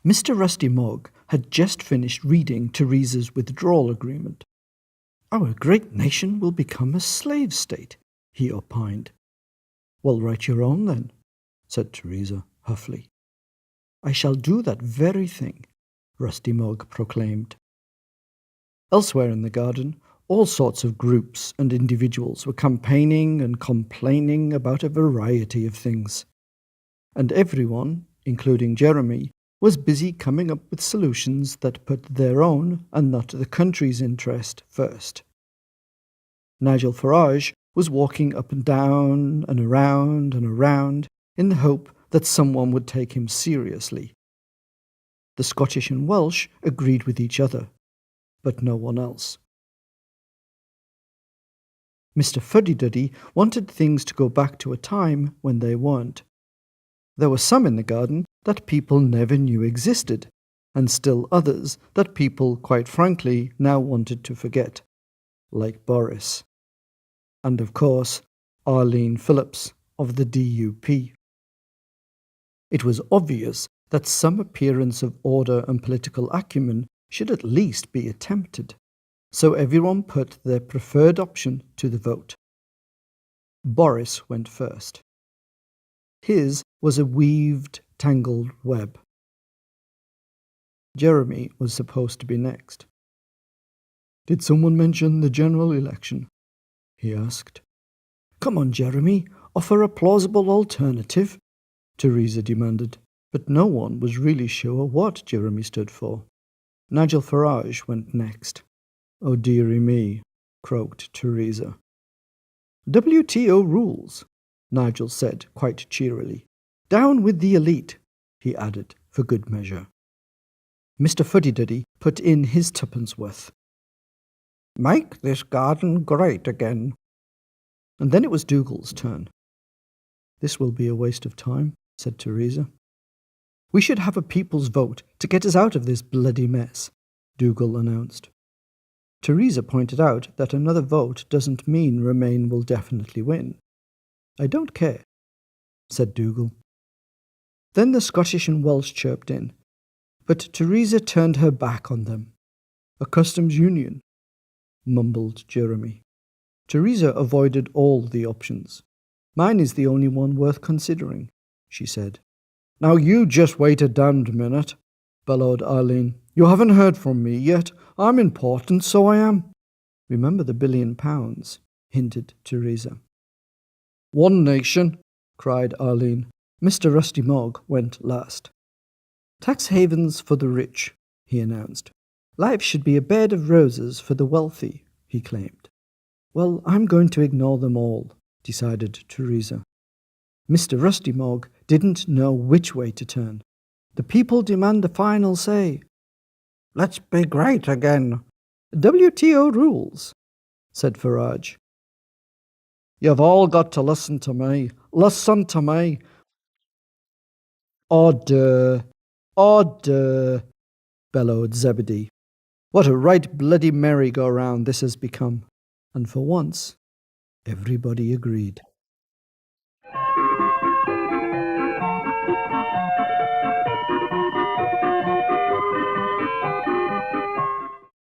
Mr. Rusty Mogg had just finished reading Teresa's withdrawal agreement. "Our great nation will become a slave state," he opined. "Well, write your own then," said Teresa huffily. "I shall do that very thing," Rusty Mogg proclaimed. Elsewhere in the garden, all sorts of groups and individuals were campaigning and complaining about a variety of things. And everyone, including Jeremy, was busy coming up with solutions that put their own and not the country's interest first. Nigel Farage was walking up and down and around in the hope that someone would take him seriously. The Scottish and Welsh agreed with each other, but no one else. Mr. Fuddy-Duddy wanted things to go back to a time when they weren't. There were some in the garden that people never knew existed, and still others that people, quite frankly, now wanted to forget, like Boris. And of course, Arlene Phillips of the DUP. It was obvious that some appearance of order and political acumen should at least be attempted, so everyone put their preferred option to the vote. Boris went first. His was a weaved, tangled web. Jeremy was supposed to be next. "Did someone mention the general election?" he asked. "Come on, Jeremy, offer a plausible alternative," Teresa demanded, but no one was really sure what Jeremy stood for. Nigel Farage went next. "Oh dearie me," croaked Teresa. "WTO rules," Nigel said quite cheerily. "Down with the elite," he added for good measure. Mr. Fuddy-Duddy put in his tuppence worth. "Make this garden great again." And then it was Dougal's turn. "This will be a waste of time," said Teresa. "We should have a people's vote to get us out of this bloody mess," Dougal announced. Teresa pointed out that another vote doesn't mean Remain will definitely win. "I don't care," said Dougal. Then the Scottish and Welsh chirped in, but Teresa turned her back on them. "A customs union," mumbled Jeremy. Teresa avoided all the options. "Mine is the only one worth considering," she said. "Now you just wait a damned minute," bellowed Arlene. "You haven't heard from me yet. I'm important, so I am." "Remember the £1 billion," hinted Teresa. "One nation," cried Arlene. Mr. Rusty Mogg went last. "Tax havens for the rich," he announced. "Life should be a bed of roses for the wealthy," he claimed. "Well, I'm going to ignore them all," decided Teresa. Mr. Rusty Mogg didn't know which way to turn. "The people demand the final say." "Let's be great again." "WTO rules," said Farage. "You've all got to listen to me. Listen to me." "Order, order," bellowed Zebedee. "What a right bloody merry-go-round this has become." And for once, everybody agreed.